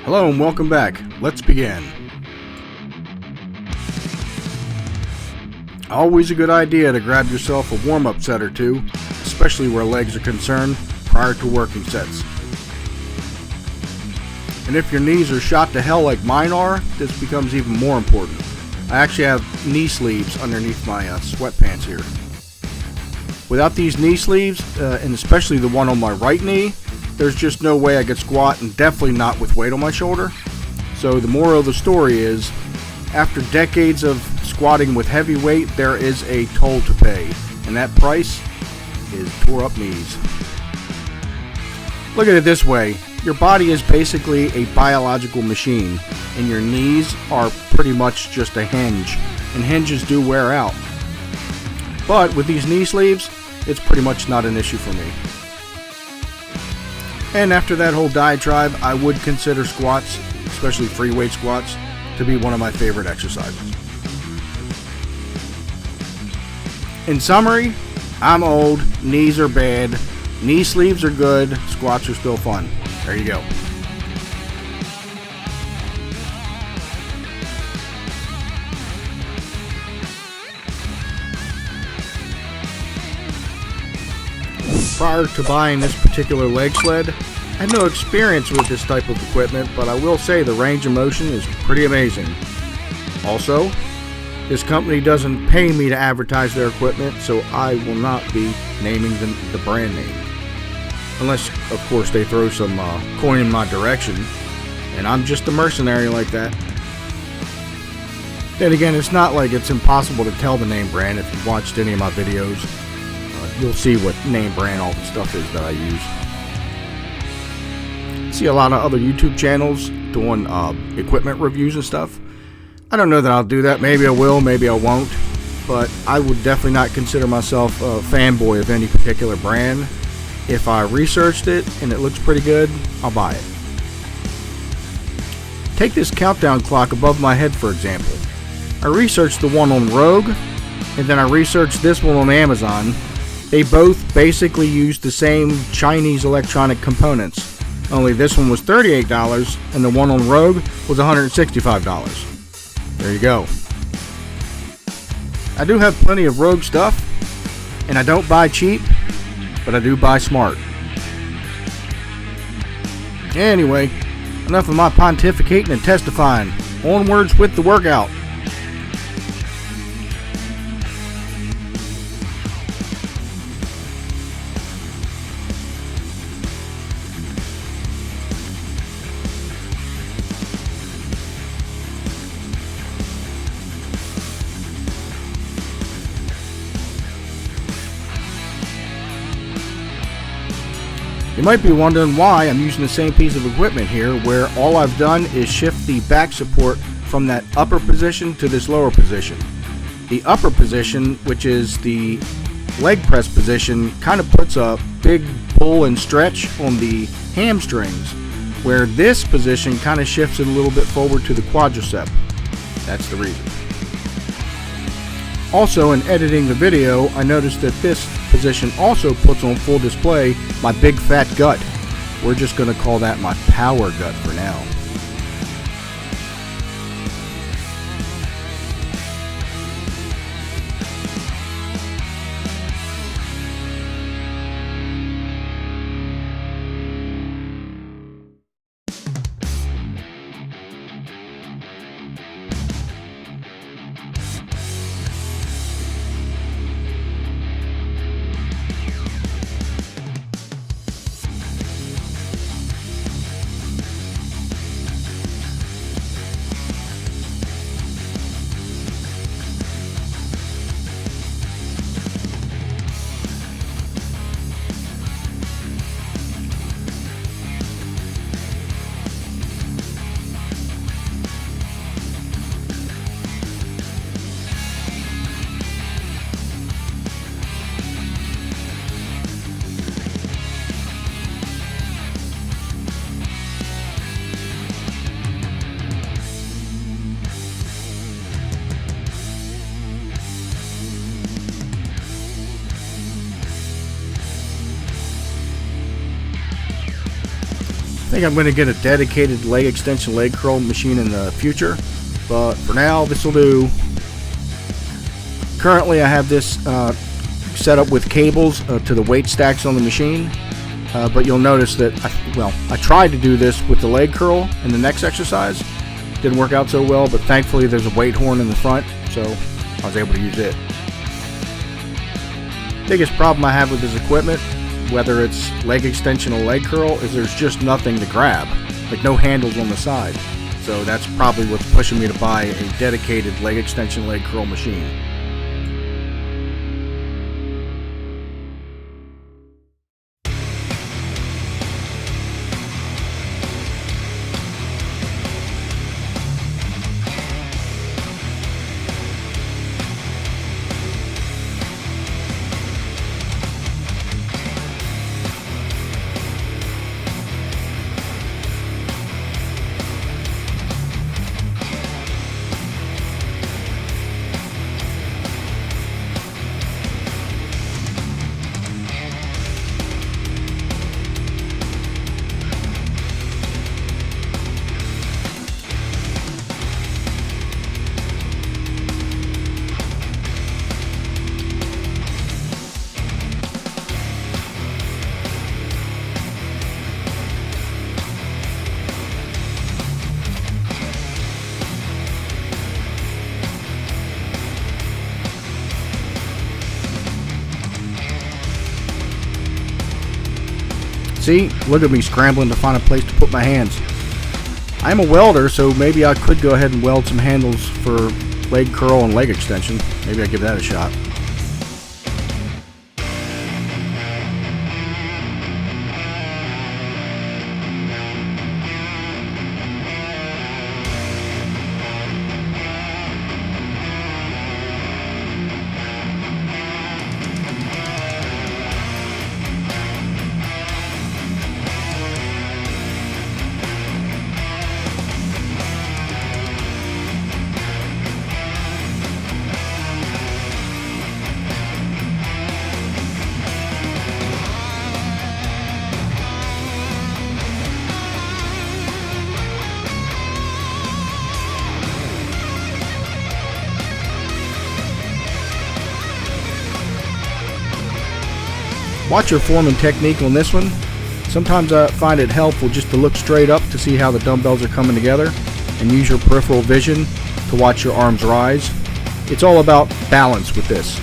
Hello and welcome back. Let's begin. Always a good idea to grab yourself a warm-up set or two, especially where legs are concerned, prior to working sets. And if your knees are shot to hell like mine are, this becomes even more important. I actually have knee sleeves underneath my sweatpants here. Without these knee sleeves, and especially the one on my right knee, there's just no way I could squat, and definitely not with weight on my shoulder. So the moral of the story is, after decades of squatting with heavy weight, there is a toll to pay, and that price is tore up knees. Look at it this way, your body is basically a biological machine, and your knees are pretty much just a hinge, and hinges do wear out. But with these knee sleeves, it's pretty much not an issue for me. And after that whole diatribe, I would consider squats, especially free weight squats, to be one of my favorite exercises. In summary, I'm old, knees are bad, knee sleeves are good, squats are still fun. There you go. Prior to buying this particular leg sled, I had no experience with this type of equipment, but I will say the range of motion is pretty amazing. Also, this company doesn't pay me to advertise their equipment, so I will not be naming the brand name. Unless, of course, they throw some coin in my direction, and I'm just a mercenary like that. Then again, it's not like it's impossible to tell the name brand. If you've watched any of my videos, you'll see what name brand all the stuff is that I use. See a lot of other YouTube channels doing equipment reviews and stuff. I don't know that I'll do that. Maybe I will, maybe I won't. But I would definitely not consider myself a fanboy of any particular brand. If I researched it and it looks pretty good, I'll buy it. Take this countdown clock above my head, for example. I researched the one on Rogue, and then I researched this one on Amazon. They both basically use the same Chinese electronic components. Only this one was $38 and the one on Rogue was $165. There you go. I do have plenty of Rogue stuff, and I don't buy cheap, but I do buy smart. Anyway, enough of my pontificating and testifying. Onwards with the workout. You might be wondering why I'm using the same piece of equipment here, where all I've done is shift the back support from that upper position to this lower position. The upper position, which is the leg press position, kind of puts a big pull and stretch on the hamstrings, where this position kind of shifts it a little bit forward to the quadricep. That's the reason. Also, in editing the video, I noticed that this position also puts on full display my big fat gut. We're just going to call that my power gut for now. think I'm going to get a dedicated leg extension leg curl machine in the future, but for now this will do. Currently I have this set up with cables to the weight stacks on the machine, but you'll notice that I tried to do this with the leg curl in the next exercise. Didn't work out so well, but thankfully there's a weight horn in the front, so I was able to use it. Biggest problem I have with this equipment, whether it's leg extension or leg curl, is there's just nothing to grab, like no handles on the side. So that's probably what's pushing me to buy a dedicated leg extension leg curl machine. See, look at me scrambling to find a place to put my hands. I'm a welder, so maybe I could go ahead and weld some handles for leg curl and leg extension. Maybe I'll give that a shot. Watch your form and technique on this one. Sometimes I find it helpful just to look straight up to see how the dumbbells are coming together and use your peripheral vision to watch your arms rise. It's all about balance with this.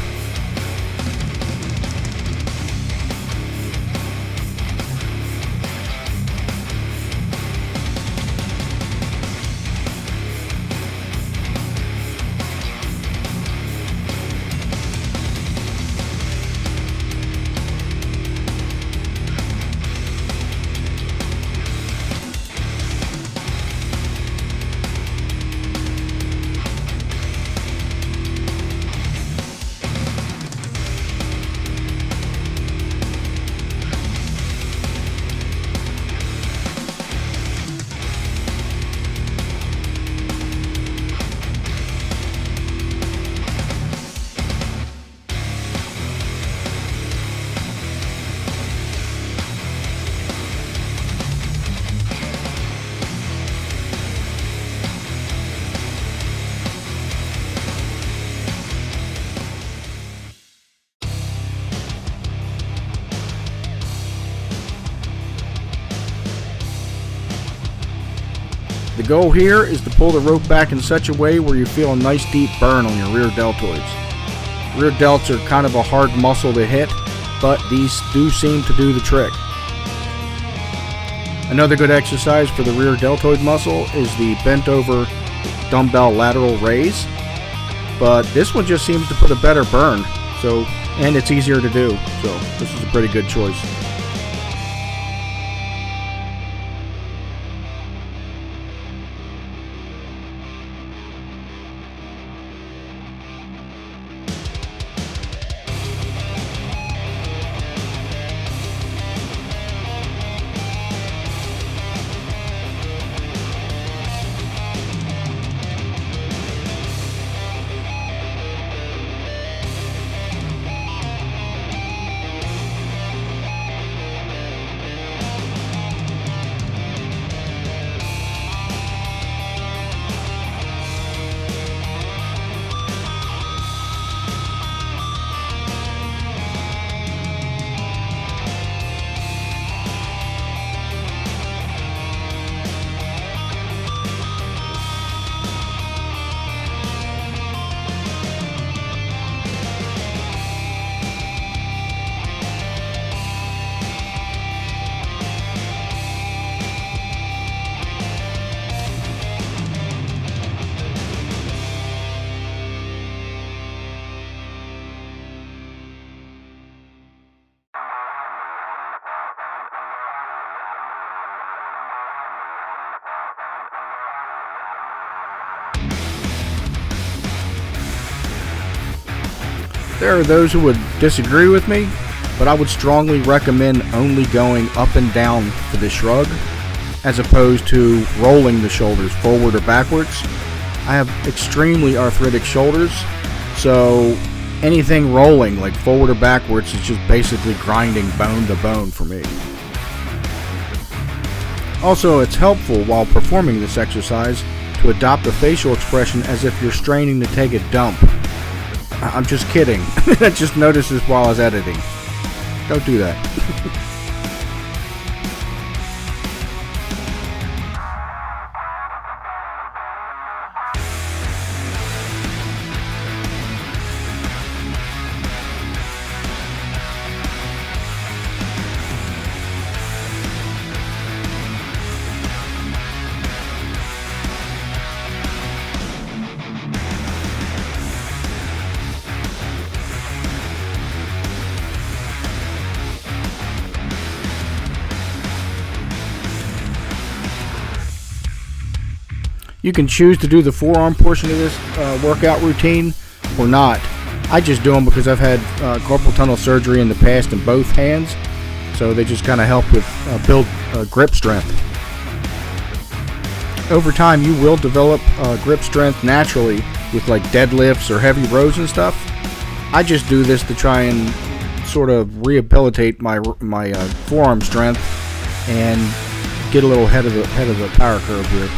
The goal here is to pull the rope back in such a way where you feel a nice deep burn on your rear deltoids. Rear delts are kind of a hard muscle to hit, but these do seem to do the trick. Another good exercise for the rear deltoid muscle is the bent over dumbbell lateral raise, but this one just seems to put a better burn, and it's easier to do, so this is a pretty good choice. There are those who would disagree with me, but I would strongly recommend only going up and down for the shrug, as opposed to rolling the shoulders forward or backwards. I have extremely arthritic shoulders, so anything rolling like forward or backwards is just basically grinding bone to bone for me. Also, it's helpful while performing this exercise to adopt a facial expression as if you're straining to take a dump. I'm just kidding. I just noticed this while I was editing. Don't do that. You can choose to do the forearm portion of this workout routine or not. I just do them because I've had carpal tunnel surgery in the past in both hands, so they just kind of help with build grip strength. Over time, you will develop grip strength naturally with like deadlifts or heavy rows and stuff. I just do this to try and sort of rehabilitate my forearm strength and get a little ahead of the power curve here.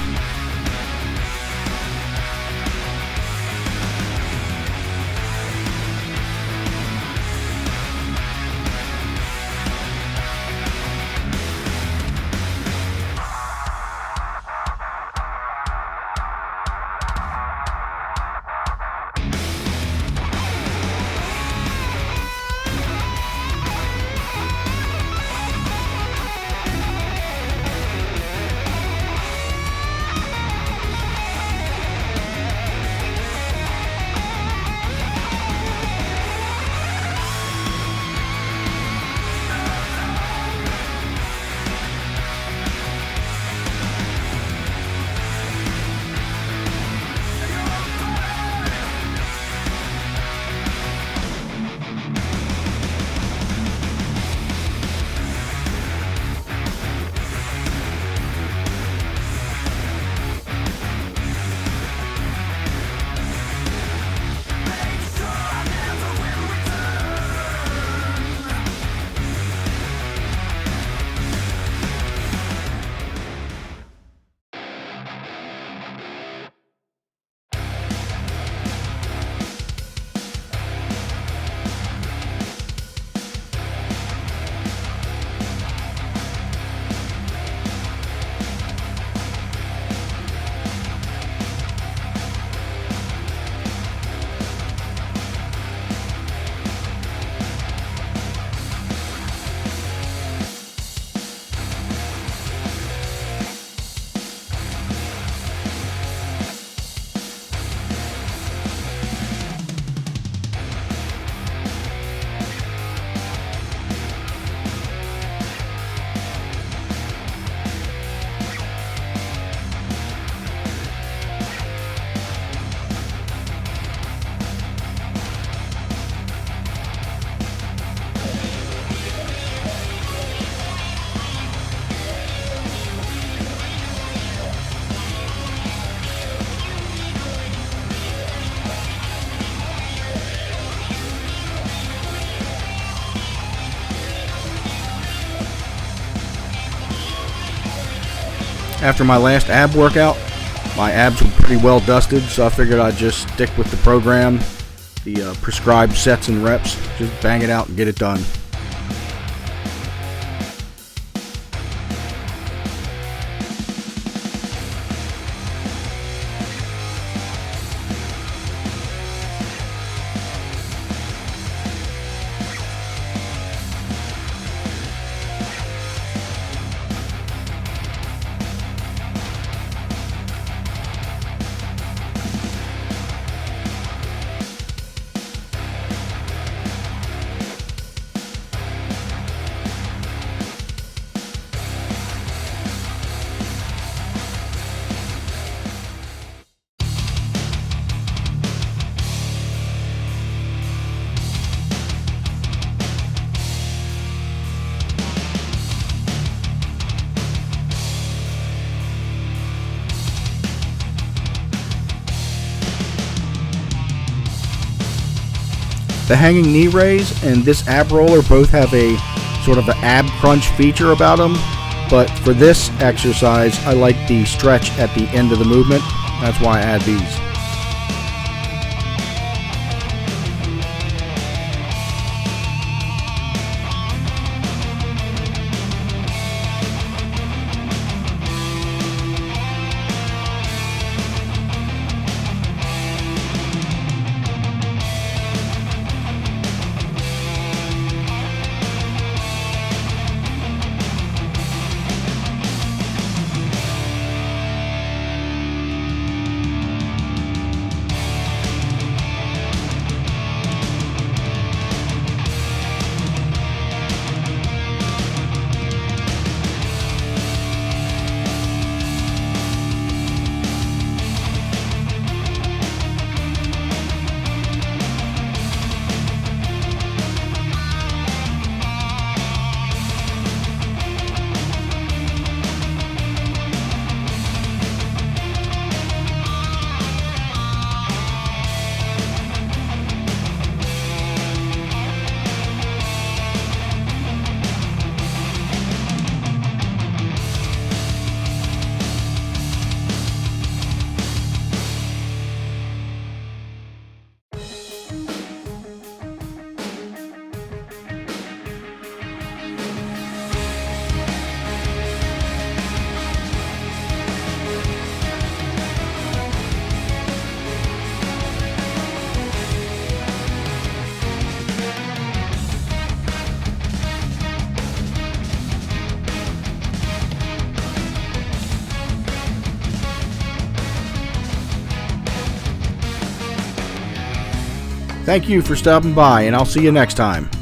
After my last ab workout, my abs were pretty well dusted, so I figured I'd just stick with the program, the prescribed sets and reps, just bang it out and get it done. The hanging knee raise and this ab roller both have a sort of an ab crunch feature about them, but for this exercise I like the stretch at the end of the movement. That's why I add these. Thank you for stopping by, and I'll see you next time.